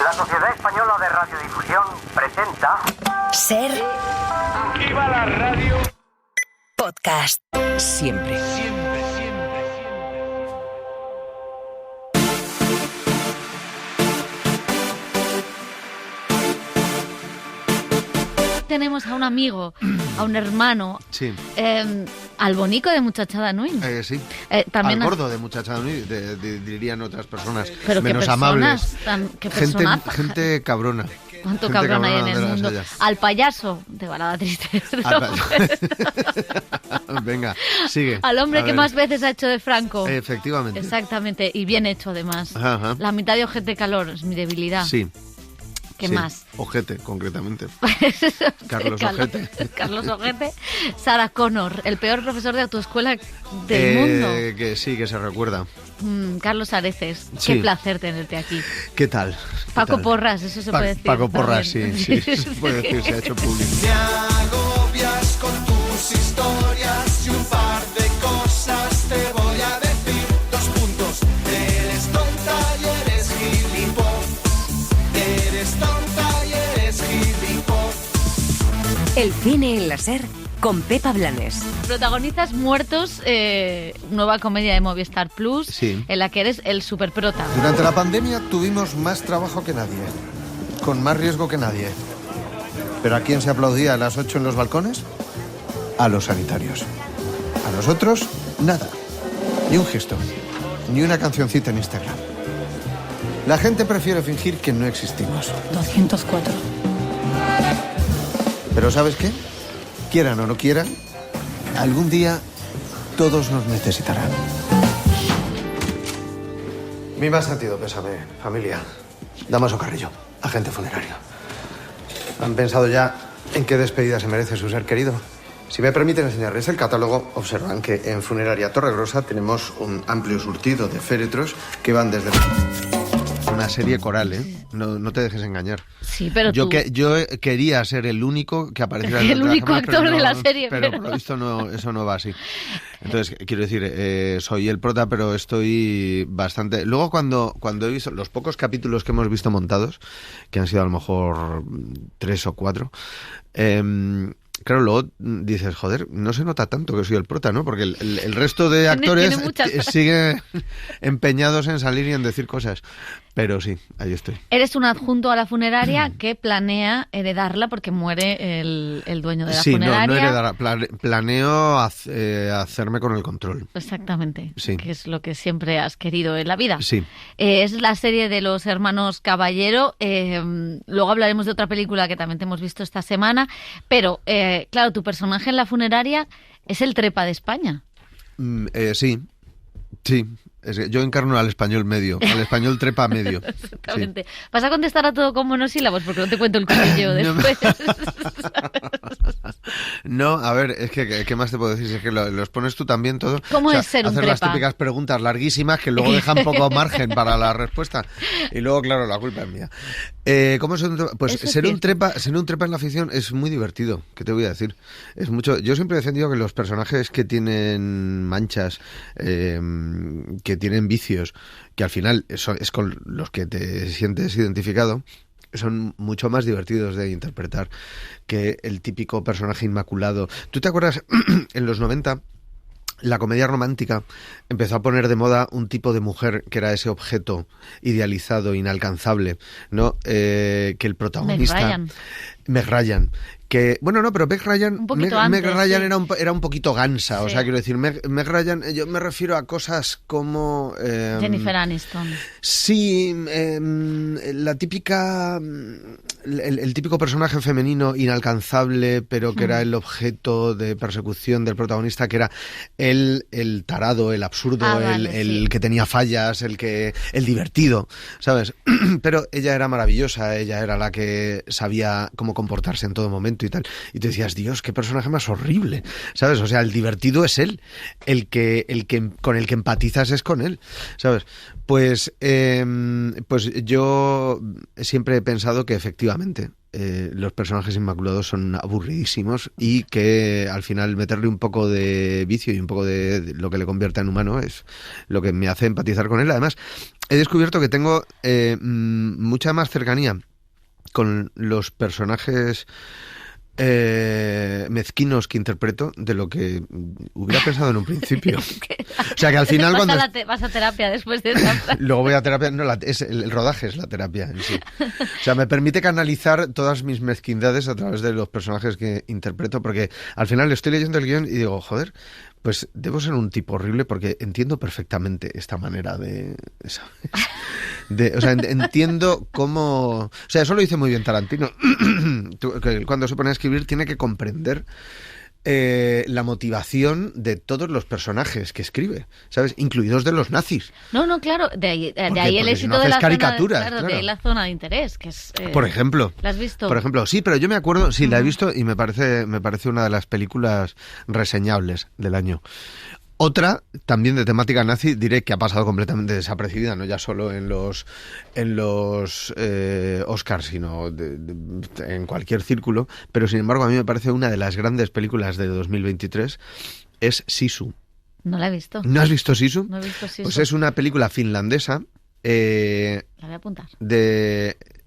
La Sociedad Española de Radiodifusión presenta... Ser... ¡Viva la radio! Podcast. Siempre. Tenemos a un amigo, a un hermano, sí. Al bonico de Muchachada Nui. Sí. También al gordo de Muchachada Nui, dirían otras personas pero menos qué amables. ¿Qué personas? Gente cabrona. ¿Cuánto Gente cabrón hay en el de mundo? ellas. Al payaso de Balada Triste. Venga, sigue. Al hombre que más veces ha hecho de Franco. Efectivamente. Exactamente, y bien hecho además. Ajá. La mitad de Ojete Calor es mi debilidad. Sí. ¿Qué sí. más? Ojete, concretamente. Carlos Ojete. Carlos Ojete. Sarah Connor, el peor profesor de autoescuela del mundo. Que sí, que se recuerda. Carlos Areces, sí. Qué placer tenerte aquí. ¿Qué tal? Paco Porras, eso se puede decir. Paco Porras, también. sí, se puede decir, se ha hecho público. Me agobias con tus historias y un par de cosas te voy a decir. 2 puntos. Eres tonta y eres gilipollas. Eres tonta y eres gilipollas. El cine en la Ser con Pepa Blanes. Protagonizas Muertos, nueva comedia de Movistar Plus, sí. En la que eres el superprota. Durante la pandemia tuvimos más trabajo que nadie, con más riesgo que nadie. ¿Pero a quién se aplaudía a las 8 en los balcones? A los sanitarios. A nosotros, nada. Ni un gesto, ni una cancioncita en Instagram. La gente prefiere fingir que no existimos. 204. Pero ¿sabes qué? Quieran o no quieran, algún día todos nos necesitarán. Mi más sentido pésame, familia. Damaso Carrillo, agente funerario. ¿Han pensado ya en qué despedida se merece su ser querido? Si me permiten enseñarles el catálogo, observan que en Funeraria Torregrosa tenemos un amplio surtido de féretros que van desde... Una serie coral, ¿eh? No te dejes engañar. Sí, pero yo quería ser el único que apareciera en el único actor de la serie. Pero por lo visto eso no va así. Entonces, quiero decir, soy el prota, pero estoy bastante... Luego, cuando he visto los pocos capítulos que hemos visto montados, que han sido a lo mejor 3 o 4... Claro, luego dices, joder, no se nota tanto que soy el prota, ¿no? Porque el resto de actores siguen empeñados en salir y en decir cosas. Pero sí, ahí estoy. Eres un adjunto a la funeraria que planea heredarla porque muere el dueño de la funeraria. No heredarla. Planeo hacerme con el control. Exactamente, sí. Que es lo que siempre has querido en la vida. Sí. Es la serie de los hermanos Caballero. Luego hablaremos de otra película que también te hemos visto esta semana. Pero, claro, tu personaje en la funeraria es el Trepa de España. Sí. Yo encarno al español medio, al español trepa medio. Exactamente. Sí. ¿Vas a contestar a todo con monosílabos? Porque no te cuento el cotilleo después. No, a ver, es que ¿qué más te puedo decir? Es que los pones tú también todo. ¿Cómo es ser un trepa? Hacer las típicas preguntas larguísimas que luego dejan poco margen para la respuesta. Y luego, claro, la culpa es mía. ¿Cómo ser un trepa? Pues ser un trepa en la ficción es muy divertido, ¿qué te voy a decir? Es mucho. Yo siempre he defendido que los personajes que tienen manchas, que tienen vicios, que al final es con los que te sientes identificado, son mucho más divertidos de interpretar que el típico personaje inmaculado. ¿Tú te acuerdas en los 90? La comedia romántica empezó a poner de moda un tipo de mujer que era ese objeto idealizado, inalcanzable, ¿no? Que el protagonista... Meg Ryan. Que, bueno, no, pero Meg Ryan era un poquito gansa, sí. O sea, quiero decir, Meg Ryan, yo me refiero a cosas como... Jennifer Aniston. Sí, la típica... El típico personaje femenino inalcanzable, pero que era el objeto de persecución del protagonista, que era el tarado, el absurdo, el que tenía fallas, el divertido, ¿sabes? Pero ella era maravillosa, ella era la que sabía cómo comportarse en todo momento y tal. Y te decías, Dios, qué personaje más horrible, ¿sabes? O sea, el divertido es él, el que con el que empatizas es con él, ¿sabes? Pues yo siempre he pensado que efectivamente los personajes inmaculados son aburridísimos y que al final meterle un poco de vicio y un poco de lo que le convierta en humano es lo que me hace empatizar con él. Además, he descubierto que tengo mucha más cercanía con los personajes mezquinos que interpreto de lo que hubiera pensado en un principio. O sea que al final cuando vas a terapia después de esa. Luego voy a terapia, no, el rodaje es la terapia en sí. O sea, me permite canalizar todas mis mezquindades a través de los personajes que interpreto, porque al final estoy leyendo el guión y digo, joder, pues debo ser un tipo horrible porque entiendo perfectamente esta manera de... o sea, entiendo cómo... O sea, eso lo dice muy bien Tarantino. Cuando se pone a escribir tiene que comprender la motivación de todos los personajes que escribe, ¿sabes? Incluidos de los nazis. No, claro, de ahí el éxito no de la caricaturas, zona, claro, de ahí la zona de interés, que es... por ejemplo. ¿La has visto? Por ejemplo, sí, pero yo me acuerdo, sí, la he visto y me parece una de las películas reseñables del año. Otra, también de temática nazi, diré que ha pasado completamente desapercibida, no ya solo en los Oscars, sino en cualquier círculo, pero sin embargo a mí me parece una de las grandes películas de 2023, es Sisu. No la he visto. ¿No has visto Sisu? No he visto Sisu. Pues es una película finlandesa. La voy a apuntar.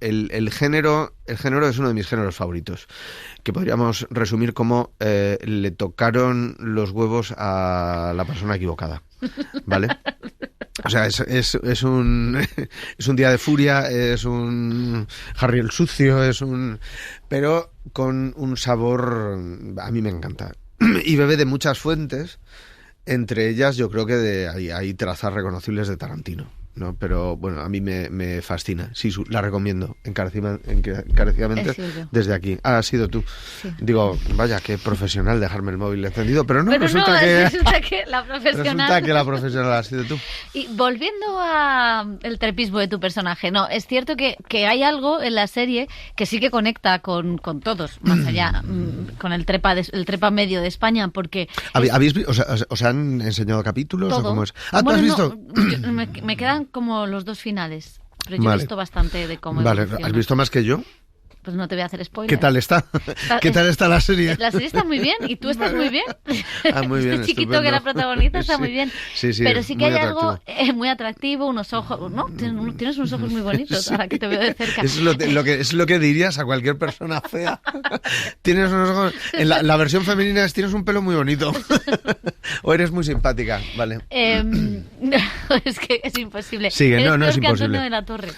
El género es uno de mis géneros favoritos, que podríamos resumir como le tocaron los huevos a la persona equivocada, ¿vale? O sea, es un día de furia, es un Harry el sucio, pero con un sabor, a mí me encanta. Y bebe de muchas fuentes, entre ellas yo creo que hay trazas reconocibles de Tarantino, ¿no? Pero bueno, a mí me fascina. Sí, la recomiendo encarecidamente desde aquí. Ah, has sido tú. Sí. Digo, vaya, qué profesional dejarme el móvil encendido, pero no, resulta que la profesional ha sido tú. Y volviendo a el trepismo de tu personaje, no, es cierto que hay algo en la serie que sí que conecta con todos, más allá, con el trepa medio de España, porque... ¿Os han enseñado capítulos? Todo. ¿O cómo es? Ah, ¿tú has visto? No, me quedan como los dos finales, pero yo he visto bastante de cómo evoluciona. ¿Has visto más que yo? Pues no te voy a hacer spoiler. ¿Qué tal está? ¿Qué tal está la serie? La serie está muy bien y tú estás muy bien. Muy bien, este chiquito que era protagonista está muy bien. Sí, pero sí que hay atractivo. Algo muy atractivo, unos ojos, ¿no? Tienes unos ojos muy bonitos, ahora que te veo de cerca. Es lo que dirías a cualquier persona fea. Tienes unos ojos... En la versión femenina tienes un pelo muy bonito. O eres muy simpática, vale. Es que es imposible. Sigue, no es imposible. Antonio de la Torre.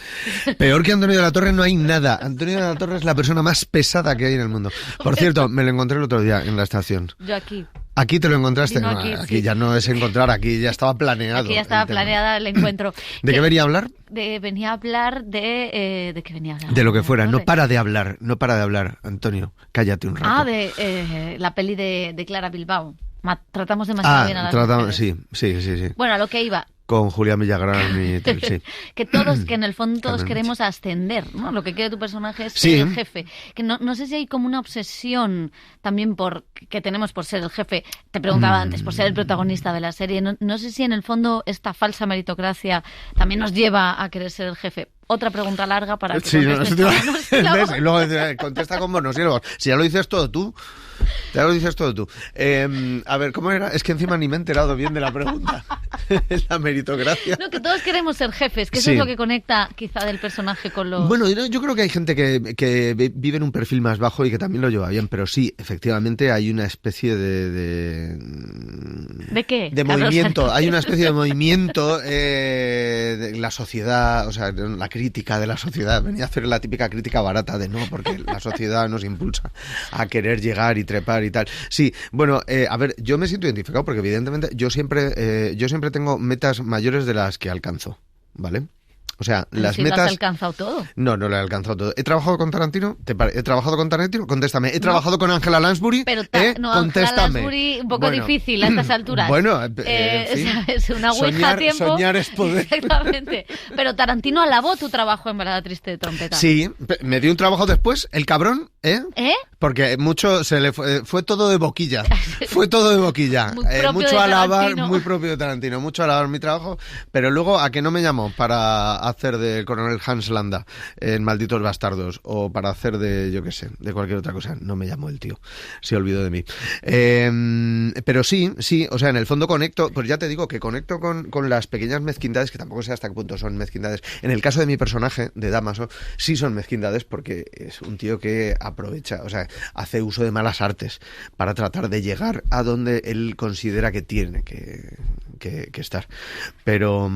Peor que Antonio de la Torre no hay nada. Antonio de la Torre es la persona más pesada que hay en el mundo. Por cierto, me lo encontré el otro día en la estación. Yo aquí. ¿Aquí te lo encontraste? No, aquí sí. Ya no es encontrar, aquí ya estaba planeado. Aquí ya estaba planeada el encuentro. ¿De qué venía a hablar? Venía a hablar ¿de qué venía a hablar? De lo que fuera. No para de hablar, Antonio. Cállate un rato. De la peli de Clara Bilbao. Tratamos demasiado bien a las mujeres. Sí. Bueno, a lo que iba. Con Julián Villagrán y tal, sí. Que en el fondo todos queremos ascender, ¿no? Lo que quiere tu personaje es ser el jefe. Que no sé si hay como una obsesión también que tenemos por ser el jefe. Te preguntaba antes, por ser el protagonista de la serie. No sé si en el fondo esta falsa meritocracia también nos lleva a querer ser el jefe. Otra pregunta larga para que contestes. Y luego contesta con monosílabos. Si ya lo dices todo tú. A ver, ¿cómo era? Es que encima ni me he enterado bien de la pregunta. La meritocracia. No, que todos queremos ser jefes, que eso es lo que conecta quizá del personaje con los... Bueno, yo creo que hay gente que vive en un perfil más bajo y que también lo lleva bien, pero sí, efectivamente hay una especie ¿De qué? De movimiento. Hay una especie de movimiento de la sociedad, o sea, la crítica de la sociedad. Venía a hacer la típica crítica barata de no, porque la sociedad nos impulsa a querer llegar y trepar y tal. Sí, bueno, a ver, yo me siento identificado porque evidentemente yo siempre tengo metas mayores de las que alcanzo, ¿vale? O sea, las si metas... ¿Lo has alcanzado todo? No, no lo he alcanzado todo. ¿He trabajado con Tarantino? ¿He trabajado con Tarantino? Contéstame. ¿He trabajado con Angela Lansbury? Pero Contéstame. Angela Lansbury un poco difícil a estas alturas. Bueno, en fin. ¿Sabes? Una ouija a tiempo. Soñar es poder. Exactamente. Pero Tarantino alabó tu trabajo en Balada Triste de Trompeta. Sí, me dio un trabajo después, el cabrón, ¿eh? Porque mucho se le fue todo de boquilla. Fue todo de boquilla. Mucho alabar, muy propio de Tarantino, mucho alabar mi trabajo, pero luego a que no me llamó para hacer de coronel Hans Landa en Malditos Bastardos o para hacer de, yo qué sé, de cualquier otra cosa. No me llamó el tío, se olvidó de mí. Pero sí, o sea, en el fondo conecto, pues ya te digo que conecto con las pequeñas mezquindades, que tampoco sé hasta qué punto son mezquindades. En el caso de mi personaje, de Damaso, sí son mezquindades porque es un tío que aprovecha, o sea, hace uso de malas artes para tratar de llegar a donde él considera que tiene que estar. Pero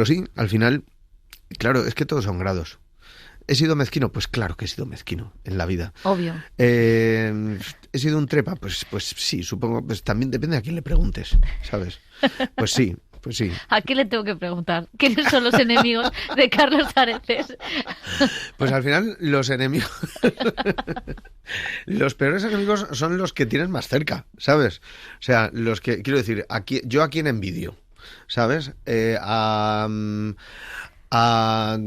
sí, al final, claro, es que todos son grados. ¿He sido mezquino? Pues claro que he sido mezquino en la vida. Obvio. ¿He sido un trepa? Pues sí, supongo. Pues también depende a quién le preguntes, ¿sabes? Pues sí. ¿A quién le tengo que preguntar? ¿Quiénes son los enemigos de Carlos Areces? Pues al final los enemigos... los peores enemigos son los que tienes más cerca, ¿sabes? O sea, los que... Quiero decir, yo a quién envidio, ¿sabes? A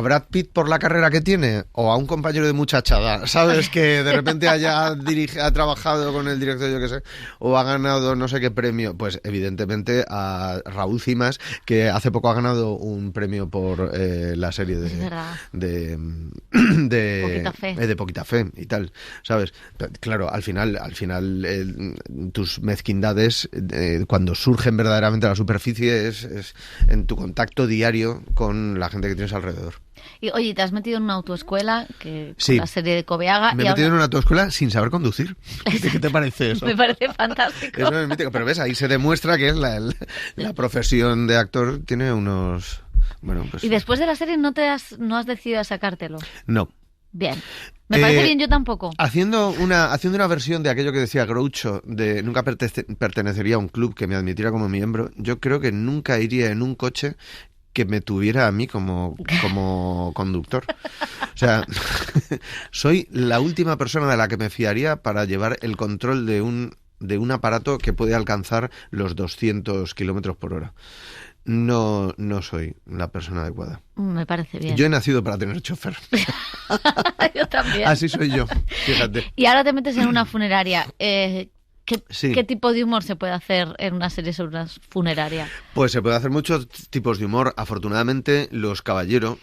Brad Pitt por la carrera que tiene o a un compañero de muchachada, ¿sabes? Que de repente ha trabajado con el director, yo qué sé, o ha ganado no sé qué premio. Pues evidentemente a Raúl Cimas, que hace poco ha ganado un premio por la serie de Poquita Fe y tal, ¿sabes? Claro, al final tus mezquindades cuando surgen verdaderamente a la superficie es en tu contacto diario con la gente que tienes alrededor. Y oye, ¿te has metido en una autoescuela con la serie de Coveaga? Me he metido en una autoescuela sin saber conducir. ¿Qué te parece eso? Me parece fantástico. Eso es mítico. Pero ves, ahí se demuestra que la profesión de actor tiene unos... Bueno, pues... ¿Y después de la serie no has decidido a sacártelo? No. Bien. Me parece bien, yo tampoco. Haciendo una versión de aquello que decía Groucho, de nunca pertenecería a un club que me admitiera como miembro, yo creo que nunca iría en un coche que me tuviera a mí como conductor. O sea, soy la última persona de la que me fiaría para llevar el control de un aparato que puede alcanzar los 200 kilómetros por hora. No soy la persona adecuada. Me parece bien. Yo he nacido para tener chofer. Yo también. Así soy yo, fíjate. Y ahora te metes en una funeraria. ¿Qué tipo de humor se puede hacer en una serie sobre una funeraria? Pues se puede hacer muchos tipos de humor. Afortunadamente, los Caballero,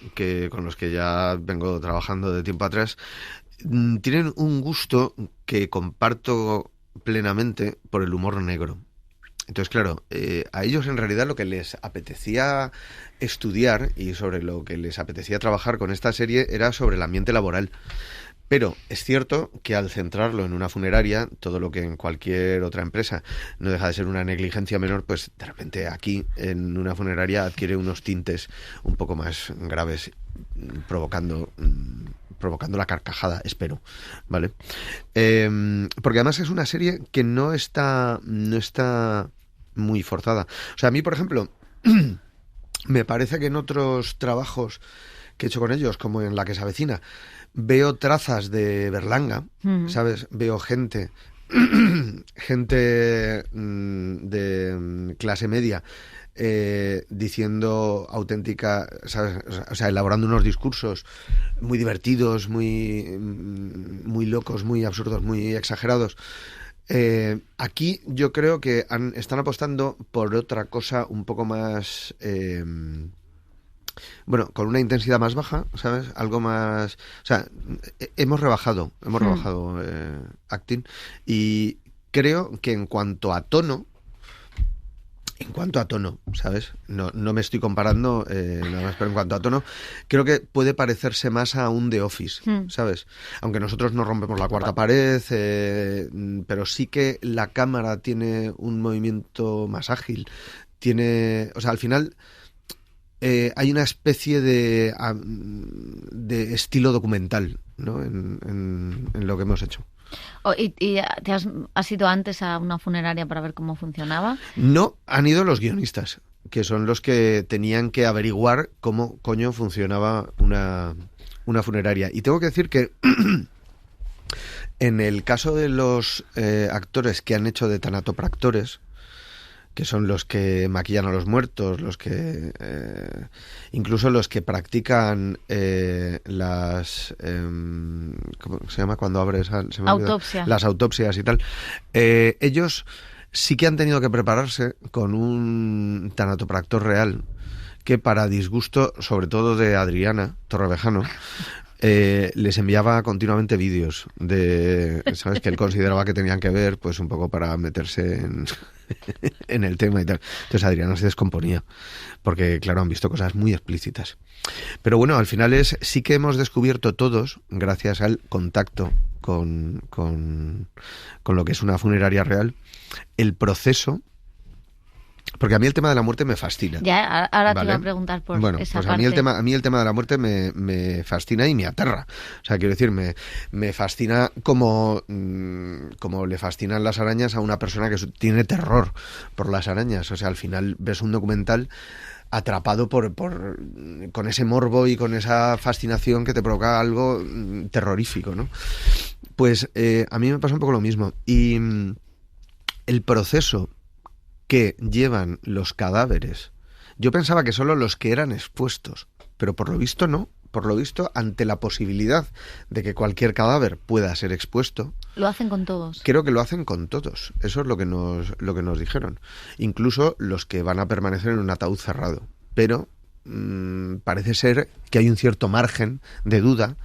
con los que ya vengo trabajando de tiempo atrás, tienen un gusto que comparto plenamente por el humor negro. Entonces, claro, a ellos en realidad lo que les apetecía estudiar y sobre lo que les apetecía trabajar con esta serie era sobre el ambiente laboral. Pero es cierto que al centrarlo en una funeraria, todo lo que en cualquier otra empresa no deja de ser una negligencia menor, pues de repente aquí en una funeraria adquiere unos tintes un poco más graves, provocando la carcajada, espero, ¿vale? Porque además es una serie que no está muy forzada. O sea, a mí, por ejemplo, me parece que en otros trabajos que he hecho con ellos, como en La que se avecina, veo trazas de Berlanga, ¿sabes? Veo gente de clase media diciendo auténtica, ¿sabes? O sea, elaborando unos discursos muy divertidos, muy locos, muy absurdos, muy exagerados. Aquí yo creo que están apostando por otra cosa un poco más... con una intensidad más baja, ¿sabes? Algo más... O sea, hemos rebajado acting, y creo que en cuanto a tono, ¿sabes? No me estoy comparando nada más, pero en cuanto a tono, creo que puede parecerse más a un The Office, ¿sabes? Aunque nosotros no rompemos la cuarta pared, pero sí que la cámara tiene un movimiento más ágil. O sea, al final... hay una especie de estilo documental, ¿no? en lo que hemos hecho. ¿Y has ido antes a una funeraria para ver cómo funcionaba? No, han ido los guionistas. que son los que tenían que averiguar cómo coño funcionaba una funeraria. Y tengo que decir que en el caso de los actores que han hecho de tanatopractores, que son los que maquillan a los muertos, los que incluso los que practican las ¿cómo se llama cuando abres? Autopsia. Las autopsias y tal. Ellos sí que han tenido que prepararse con un tanatopractor real que, para disgusto sobre todo de Adriana Torrevejano, les enviaba continuamente vídeos de, ¿sabes?, que él consideraba que tenían que ver, pues un poco para meterse en el tema y tal. Entonces Adriana se descomponía, porque claro, han visto cosas muy explícitas. Pero bueno, al final sí que hemos descubierto todos, gracias al contacto con lo que es una funeraria real, el proceso. Porque a mí el tema de la muerte me fascina. Ya, ahora te iba a preguntar por esa pues parte. A mí el tema de la muerte me fascina y me aterra. O sea, quiero decir, me fascina como le fascinan las arañas a una persona que tiene terror por las arañas. O sea, al final ves un documental atrapado con ese morbo y con esa fascinación que te provoca algo terrorífico, ¿no? Pues a mí me pasa un poco lo mismo. Y el proceso que llevan los cadáveres, yo pensaba que solo los que eran expuestos, pero por lo visto no. Por lo visto, ante la posibilidad de que cualquier cadáver pueda ser expuesto, lo hacen con todos. Creo que lo hacen con todos. Eso es lo que nos dijeron. Incluso los que van a permanecer en un ataúd cerrado. Pero parece ser que hay un cierto margen de duda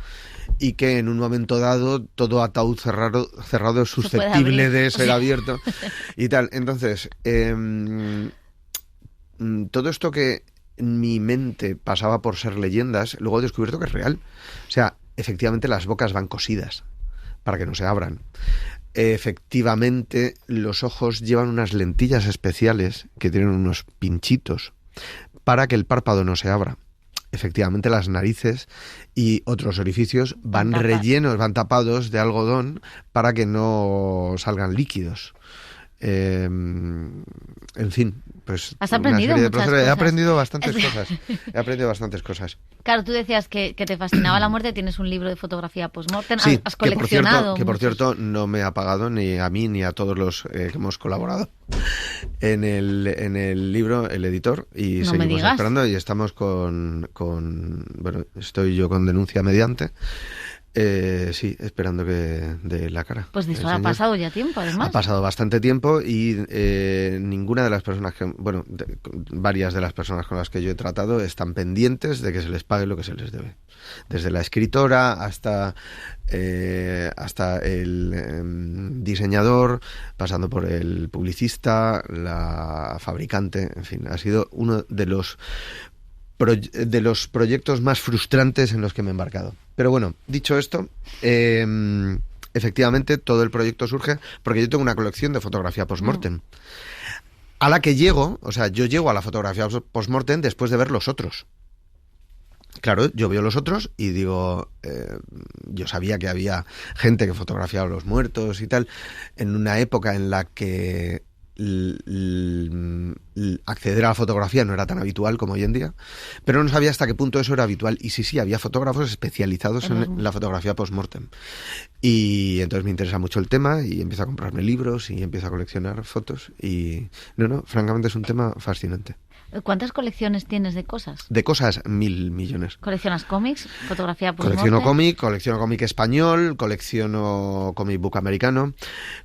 y que en un momento dado todo ataúd cerrado es susceptible de ser abierto y tal. Entonces, todo esto que en mi mente pasaba por ser leyendas, luego he descubierto que es real. O sea, efectivamente las bocas van cosidas para que no se abran. Efectivamente, los ojos llevan unas lentillas especiales que tienen unos pinchitos para que el párpado no se abra. Efectivamente, las narices y otros orificios van tapados de algodón para que no salgan líquidos. En fin, pues has aprendido muchas cosas. He aprendido bastantes cosas. Claro, tú decías que te fascinaba la muerte. Tienes un libro de fotografía post-mortem. Sí, has coleccionado. Que por cierto no me ha pagado ni a mí ni a todos los que hemos colaborado en el libro, el editor, y no seguimos esperando y estamos bueno, estoy yo con denuncia mediante. Sí, esperando que dé la cara. Pues de eso ha pasado ya tiempo, además. Ha pasado bastante tiempo y ninguna de las personas varias de las personas con las que yo he tratado están pendientes de que se les pague lo que se les debe. Desde la escritora hasta el diseñador, pasando por el publicista, la fabricante, en fin, ha sido uno de los proyectos más frustrantes en los que me he embarcado. Pero bueno, dicho esto, efectivamente todo el proyecto surge porque yo tengo una colección de fotografía post-mortem a la que llego, o sea, yo llego a la fotografía post-mortem después de ver los otros. Claro, yo veo los otros y digo, yo sabía que había gente que fotografiaba a los muertos y tal, en una época en la que acceder a la fotografía no era tan habitual como hoy en día, pero no sabía hasta qué punto eso era habitual. Y sí, había fotógrafos especializados en la fotografía post-mortem. Y entonces me interesa mucho el tema y empiezo a comprarme libros y empiezo a coleccionar fotos. Y francamente es un tema fascinante. ¿Cuántas colecciones tienes de cosas? De cosas, 1.000 millones. ¿Coleccionas cómics? ¿Fotografía post-mortem? Colecciono cómic español, colecciono comic book americano,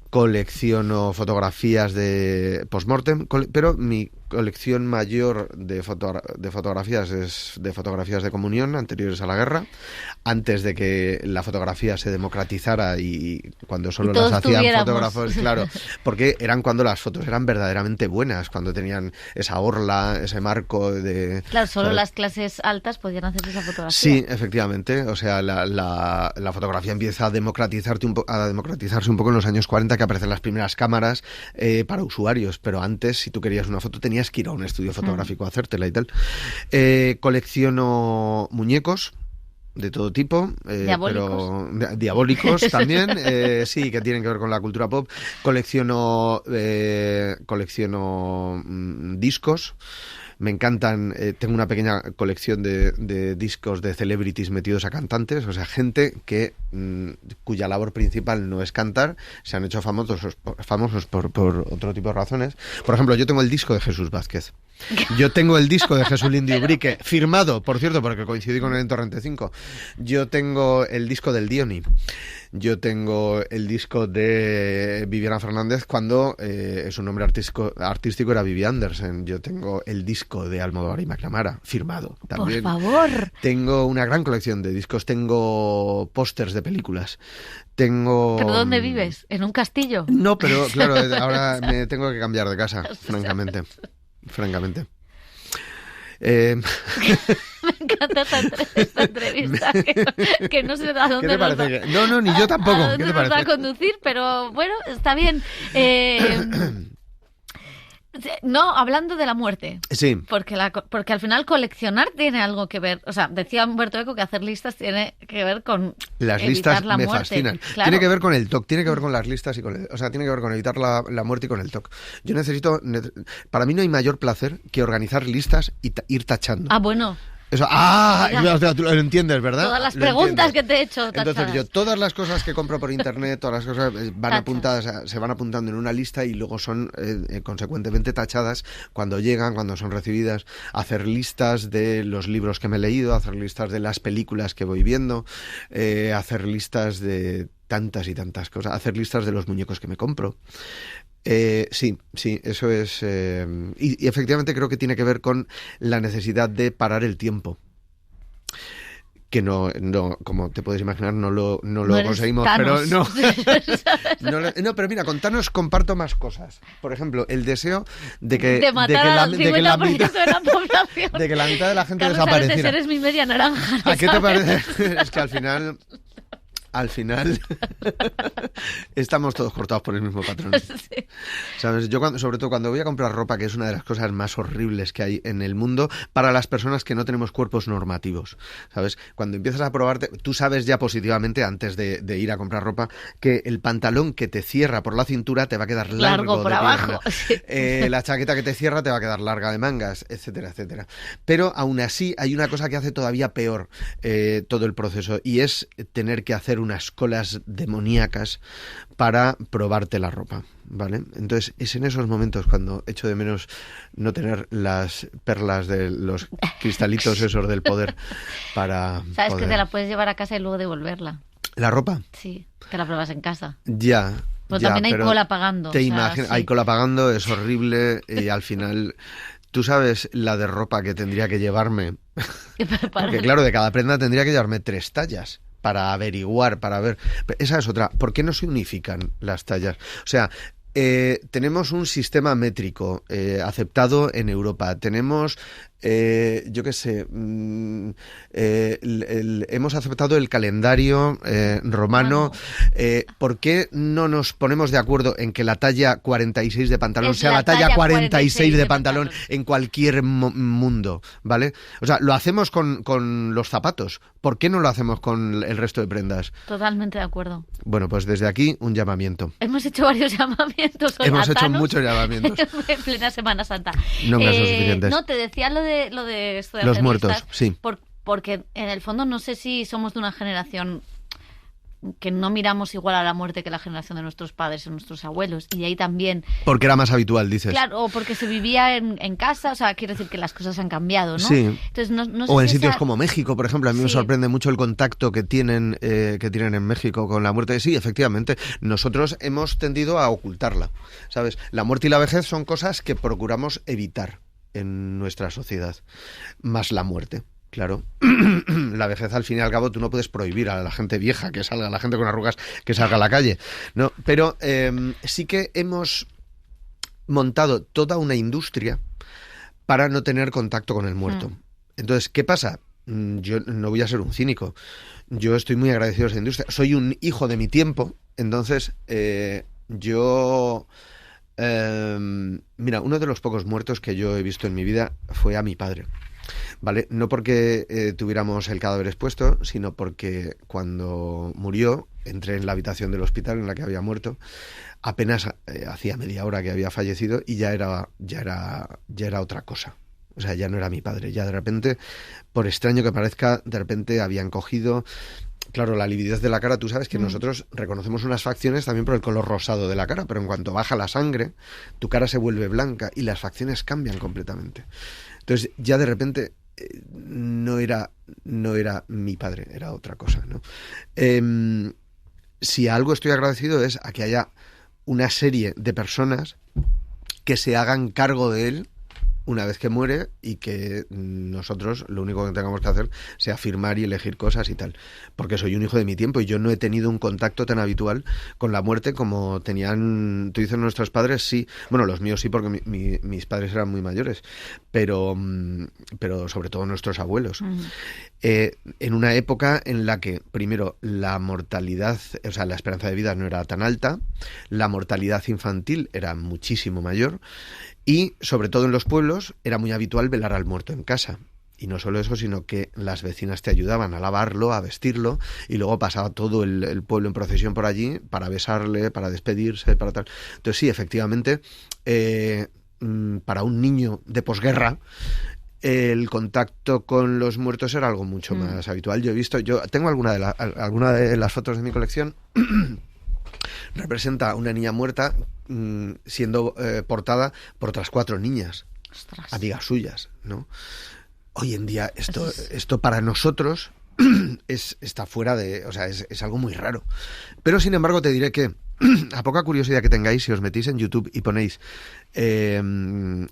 colecciono fotografías de post-mortem, pero mi colección mayor de fotografías es de fotografías de comunión anteriores a la guerra, antes de que la fotografía se democratizara y cuando solo las hacían fotógrafos, claro, porque eran cuando las fotos eran verdaderamente buenas, cuando tenían esa orla, ese marco de... Claro, solo las clases altas podían hacer esa fotografía. Sí, efectivamente, o sea, la fotografía empieza a democratizarse un poco en los años 40, que aparecen las primeras cámaras para usuarios, pero antes, si tú querías una foto, tenías que ir a un estudio fotográfico a hacértela y tal. Colecciono muñecos de todo tipo, diabólicos, pero diabólicos también, sí, que tienen que ver con la cultura pop. Colecciono discos, Me encantan, tengo una pequeña colección de discos de celebrities metidos a cantantes, o sea, gente que cuya labor principal no es cantar, se han hecho famosos por otro tipo de razones. Por ejemplo, yo tengo el disco de Jesús Vázquez. Yo tengo el disco de Jesús Lindi Ubrique, firmado, por cierto, porque coincidí con él en Torrente 5. Yo tengo el disco del Dioni. Yo tengo el disco de Viviana Fernández cuando su nombre artístico era Vivi Andersen. Yo tengo el disco de Almodóvar y McNamara, firmado también. Por favor. Tengo una gran colección de discos. Tengo pósters de películas. Tengo... ¿Pero dónde vives? ¿En un castillo? No, pero claro, ahora me tengo que cambiar de casa, francamente. Me encanta esta entrevista que no sé a dónde ¿Qué te parece? No, ni yo tampoco. ¿Qué te parece? Va a conducir, pero bueno, está bien. No, hablando de la muerte. Sí. Porque al final coleccionar tiene algo que ver. O sea, decía Humberto Eco que hacer listas tiene que ver con las evitar listas la me muerte. fascinan. Claro. Tiene que ver con el TOC, tiene que ver con las listas y con tiene que ver con evitar la muerte y con el TOC. Yo para mí no hay mayor placer que organizar listas y ir tachando. Ah, bueno. Eso, tú lo entiendes, ¿verdad? Todas las preguntas que te he hecho tachadas. Entonces yo todas las cosas que compro por internet, todas las cosas van apuntadas, se van apuntando en una lista y luego son consecuentemente tachadas cuando llegan, cuando son recibidas. Hacer listas de los libros que me he leído, hacer listas de las películas que voy viendo, hacer listas de tantas y tantas cosas, hacer listas de los muñecos que me compro. Sí, eso es... y efectivamente creo que tiene que ver con la necesidad de parar el tiempo. Que no, como te puedes imaginar, no lo conseguimos. Pero pero mira, con Thanos comparto más cosas. Por ejemplo, el deseo de que matar al 50% de la población. De que la mitad de la gente Carlos desapareciera. Eres mi media naranja. ¿A qué te parece? Es que al final estamos todos cortados por el mismo patrón. Sí. ¿Sabes? Yo sobre todo cuando voy a comprar ropa, que es una de las cosas más horribles que hay en el mundo para las personas que no tenemos cuerpos normativos, ¿sabes? Cuando empiezas a probarte, tú sabes ya positivamente antes de ir a comprar ropa que el pantalón que te cierra por la cintura te va a quedar largo por de abajo. La chaqueta que te cierra te va a quedar larga de mangas, etcétera, etcétera. Pero aún así hay una cosa que hace todavía peor todo el proceso, y es tener que hacer unas colas demoníacas para probarte la ropa, ¿vale? Entonces es en esos momentos cuando echo de menos no tener las perlas de los cristalitos esos del poder para ¿Sabes poder... que te la puedes llevar a casa y luego devolverla? ¿La ropa? Sí, te la pruebas en casa. Ya. Pero también hay cola pagando. Te imaginas, sí. Hay cola pagando, es horrible, y al final... ¿Tú sabes la de ropa que tendría que llevarme? Porque claro, de cada prenda tendría que llevarme 3 tallas para averiguar, para ver. Esa es otra. ¿Por qué no se unifican las tallas? O sea, tenemos un sistema métrico aceptado en Europa. Tenemos, yo qué sé, hemos aceptado el calendario romano. ¿Por qué no nos ponemos de acuerdo en que la talla 46 de pantalón sea la talla 46 de pantalón en cualquier mundo? ¿Vale? O sea, lo hacemos con los zapatos. ¿Por qué no lo hacemos con el resto de prendas? Totalmente de acuerdo. Bueno, pues desde aquí un llamamiento. Hemos hecho varios llamamientos. Hemos hecho muchos llamamientos. En plena Semana Santa. No me son suficientes. No, te decía lo de esto de los hacer muertos, listas, sí. Porque en el fondo no sé si somos de una generación que no miramos igual a la muerte que la generación de nuestros padres o nuestros abuelos, y ahí también... Porque era más habitual, dices. Claro, o porque se vivía en casa, o sea, quiero decir que las cosas han cambiado, ¿no? Sí. Entonces, no sé o en si sitios como México, por ejemplo, a mí me Sí. sorprende mucho el contacto que tienen en México con la muerte. Sí, efectivamente, nosotros hemos tendido a ocultarla, ¿sabes? La muerte y la vejez son cosas que procuramos evitar en nuestra sociedad, más la muerte. Claro, la vejez al fin y al cabo tú no puedes prohibir a la gente vieja que salga, a la gente con arrugas que salga a la calle, ¿no? Pero sí que hemos montado toda una industria para no tener contacto con el muerto. Entonces, ¿qué pasa? Yo no voy a ser un cínico. Yo estoy muy agradecido a esa industria. Soy un hijo de mi tiempo, entonces mira, uno de los pocos muertos que yo he visto en mi vida fue a mi padre. ¿Vale? No porque tuviéramos el cadáver expuesto, sino porque cuando murió, entré en la habitación del hospital en la que había muerto, apenas hacía media hora que había fallecido y ya era otra cosa. O sea, ya no era mi padre. Ya de repente, por extraño que parezca, de repente habían cogido... Claro, la lividez de la cara, tú sabes que nosotros reconocemos unas facciones también por el color rosado de la cara, pero en cuanto baja la sangre, tu cara se vuelve blanca y las facciones cambian completamente. Entonces, ya de repente no era mi padre, era otra cosa, ¿no? Si a algo estoy agradecido es a que haya una serie de personas que se hagan cargo de él una vez que muere y que nosotros lo único que tengamos que hacer sea firmar y elegir cosas y tal. Porque soy un hijo de mi tiempo y yo no he tenido un contacto tan habitual con la muerte como tenían, tú dices, nuestros padres, sí. Bueno, los míos sí, porque mis padres eran muy mayores, pero sobre todo nuestros abuelos. En una época en la que, primero, la mortalidad, o sea, la esperanza de vida no era tan alta, la mortalidad infantil era muchísimo mayor, y, sobre todo en los pueblos, era muy habitual velar al muerto en casa. Y no solo eso, sino que las vecinas te ayudaban a lavarlo, a vestirlo, y luego pasaba todo el pueblo en procesión por allí para besarle, para despedirse, para tal. Entonces sí, efectivamente, para un niño de posguerra, el contacto con los muertos era algo mucho más habitual. Yo tengo alguna de las fotos de mi colección. Representa a una niña muerta siendo portada por otras 4 niñas. Ostras. Amigas suyas, ¿no? Hoy en día esto para nosotros está fuera de... O sea, es algo muy raro. Pero, sin embargo, te diré que a poca curiosidad que tengáis, si os metís en YouTube y ponéis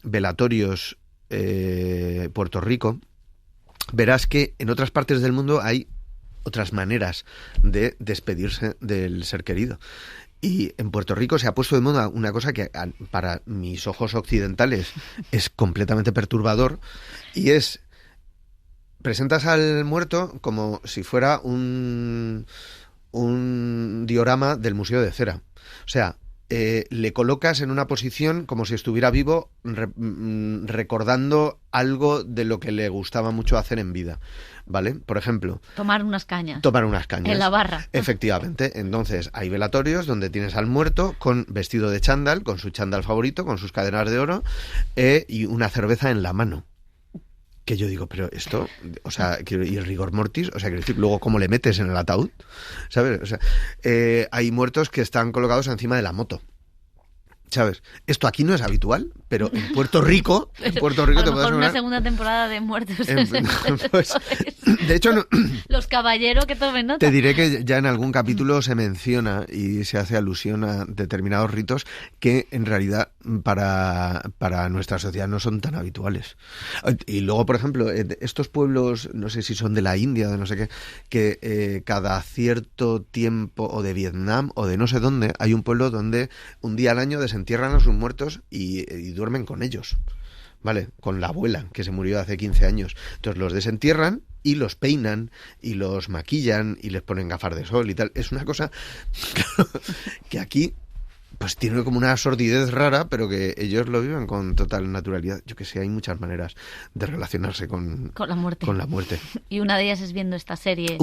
velatorios Puerto Rico, verás que en otras partes del mundo hay otras maneras de despedirse del ser querido. Y en Puerto Rico se ha puesto de moda una cosa que para mis ojos occidentales es completamente perturbador, y es: presentas al muerto como si fuera un diorama del Museo de Cera. O sea, le colocas en una posición como si estuviera vivo, recordando algo de lo que le gustaba mucho hacer en vida, ¿vale? Por ejemplo... Tomar unas cañas. En la barra. Efectivamente. Entonces, hay velatorios donde tienes al muerto con vestido de chándal, con su chándal favorito, con sus cadenas de oro, y una cerveza en la mano. Que yo digo, pero esto, o sea, y el rigor mortis, o sea, quiero decir, luego cómo le metes en el ataúd, ¿sabes? O sea, hay muertos que están colocados encima de la moto, ¿sabes? Esto aquí no es habitual, pero en Puerto Rico te puedes poner una segunda temporada de muertos. Pues, de hecho, no, los caballeros que tomen nota. Te diré que ya en algún capítulo se menciona y se hace alusión a determinados ritos que en realidad para nuestra sociedad no son tan habituales. Y luego, por ejemplo, estos pueblos, no sé si son de la India o de no sé qué, que cada cierto tiempo, o de Vietnam o de no sé dónde, hay un pueblo donde un día al año desentierran a sus muertos y duermen con ellos, ¿vale? Con la abuela, que se murió hace 15 años. Entonces los desentierran y los peinan y los maquillan y les ponen gafas de sol y tal. Es una cosa que aquí pues tiene como una sordidez rara, pero que ellos lo viven con total naturalidad. Yo que sé, hay muchas maneras de relacionarse con la muerte. Y una de ellas es viendo esta serie.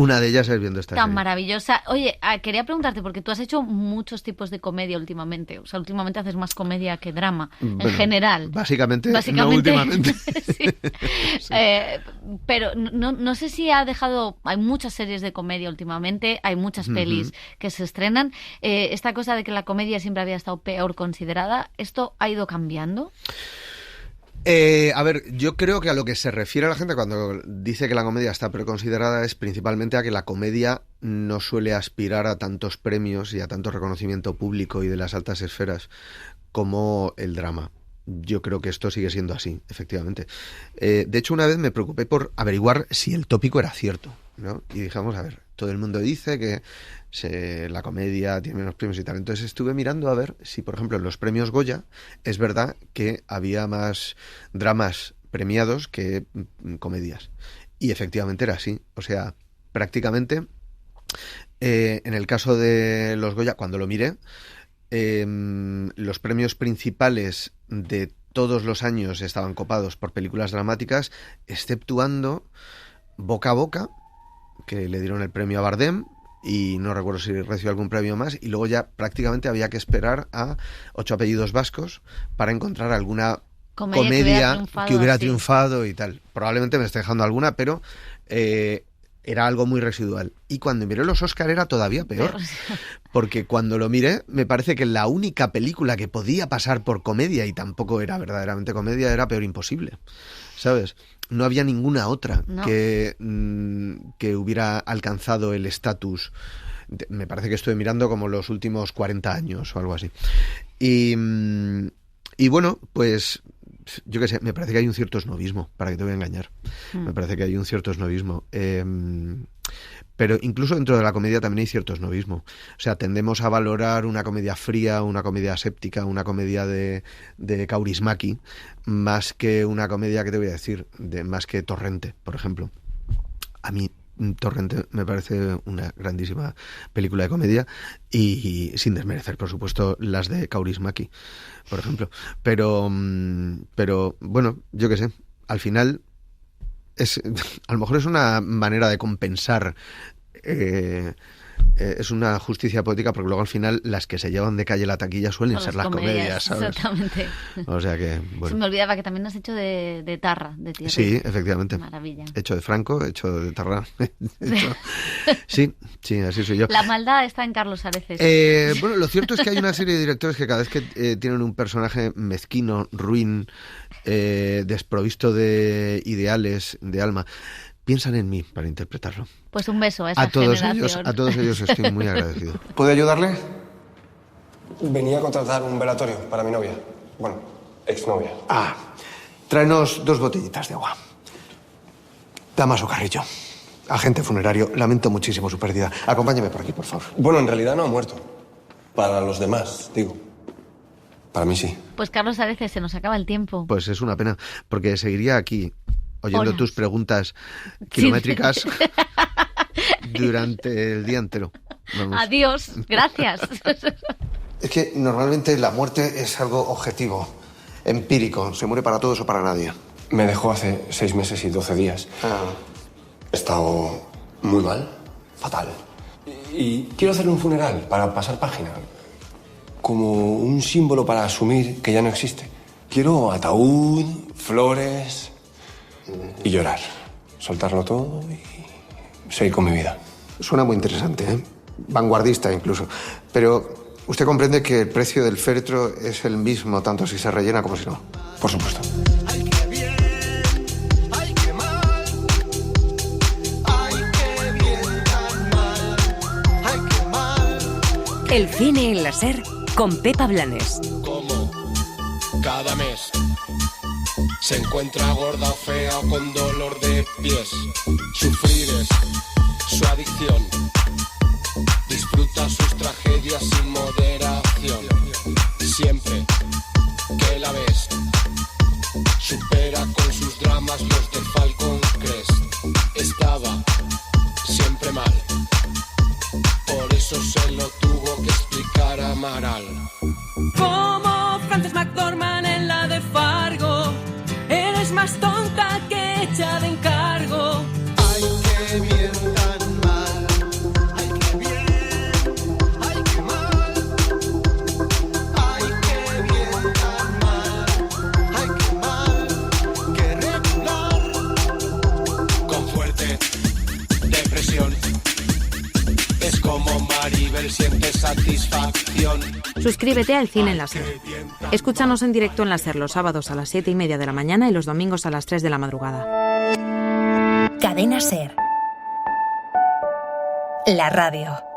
Tan maravillosa. Oye, quería preguntarte, porque tú has hecho muchos tipos de comedia últimamente. O sea, últimamente haces más comedia que drama, en general. Básicamente. No últimamente. Sí. Sí. Pero no sé si ha dejado... Hay muchas series de comedia últimamente, hay muchas pelis que se estrenan. Esta cosa de que la comedia siempre había estado peor considerada, ¿esto ha ido cambiando? A ver, yo creo que a lo que se refiere a la gente cuando dice que la comedia está peor considerada es principalmente a que la comedia no suele aspirar a tantos premios y a tanto reconocimiento público y de las altas esferas como el drama. Yo creo que esto sigue siendo así, efectivamente. De hecho, una vez me preocupé por averiguar si el tópico era cierto, ¿no? Y dije, vamos a ver, todo el mundo dice que la comedia tiene menos premios y tal. Entonces estuve mirando a ver si, por ejemplo, en los premios Goya es verdad que había más dramas premiados que comedias. Y efectivamente era así. O sea, prácticamente en el caso de los Goya, cuando lo miré, los premios principales de todos los años estaban copados por películas dramáticas, exceptuando Boca a Boca, que le dieron el premio a Bardem, y no recuerdo si recibió algún premio más, y luego ya prácticamente había que esperar a 8 apellidos vascos para encontrar alguna comedia que hubiera triunfado y tal. Probablemente me esté dejando alguna, pero era algo muy residual. Y cuando miré los Oscar era todavía peor. Porque cuando lo miré, me parece que la única película que podía pasar por comedia, y tampoco era verdaderamente comedia, era Peor Imposible. ¿Sabes? No había ninguna otra que hubiera alcanzado el estatus. Me parece que estuve mirando como los últimos 40 años o algo así. Y bueno, pues yo qué sé, me parece que hay un cierto snobismo, para que te voy a engañar. Me parece que hay un cierto snobismo. Pero incluso dentro de la comedia también hay cierto snobismo. O sea, tendemos a valorar una comedia fría, una comedia aséptica, una comedia de Kaurismäki, más que una comedia, ¿qué te voy a decir? Más que Torrente, por ejemplo. A mí Torrente me parece una grandísima película de comedia y sin desmerecer, por supuesto, las de Kaurismäki, por ejemplo. Pero bueno, yo qué sé, al final a lo mejor es una manera de compensar, es una justicia poética, porque luego al final las que se llevan de calle la taquilla suelen ser las comedias, ¿sabes? Exactamente. O sea que, bueno. Se me olvidaba que también has hecho de Tarra, de Thierry. Sí, efectivamente. Maravilla. Hecho de Franco, hecho de Tarra. Sí, así soy yo. La maldad está en Carlos Areces. Bueno, lo cierto es que hay una serie de directores que cada vez que tienen un personaje mezquino, ruin, desprovisto de ideales, de alma, piensan en mí para interpretarlo. Pues un beso a esa generación. A todos ellos estoy muy agradecido. ¿Puede ayudarle? Venía a contratar un velatorio para mi novia. Bueno, exnovia. Tráenos 2 botellitas de agua. Damaso Carrillo, agente funerario. Lamento muchísimo su pérdida. Acompáñeme por aquí, por favor. Bueno, en realidad no ha muerto. Para los demás, digo. Para mí sí. Pues Carlos Areces, se nos acaba el tiempo. Pues es una pena, porque seguiría aquí oyendo tus preguntas kilométricas durante el día entero. Vamos. Adiós, gracias. Es que normalmente la muerte es algo objetivo, empírico. Se muere para todos o para nadie. Me dejó hace 6 meses y 12 días. He estado muy mal, fatal. Y quiero hacer un funeral para pasar página. Como un símbolo para asumir que ya no existe. Quiero ataúd, flores y llorar. Soltarlo todo y seguir con mi vida. Suena muy interesante, ¿eh? Vanguardista incluso. Pero usted comprende que el precio del féretro es el mismo, tanto si se rellena como si no. Por supuesto. Ay, qué bien, ay, qué mal, ay, qué bien, tan mal, ay, qué mal. El cine en la SER con Pepa Blanes. Como cada mes se encuentra gorda o fea o con dolor de pies. Sufrir es su adicción. Disfruta sus tragedias sin moderación. Siempre que la ves, supera con sus dramas los de Falcon Crest. Estaba siempre mal, por eso se lo tuvo que explicar a Amaral. Como Frances McDormand en la de Fargo, eres más tonta que hecha de encargo. Ay, qué bien, tan mal, ay, qué bien, ay, qué mal, ay, qué bien, tan mal, ay, qué mal, qué regular. Con fuerte depresión, es como Maribel siente satisfacción. Suscríbete al Cine en la SER. Escúchanos en directo en la SER los sábados a las 7:30 de la mañana y los domingos a las 3 de la madrugada. Cadena SER. La radio.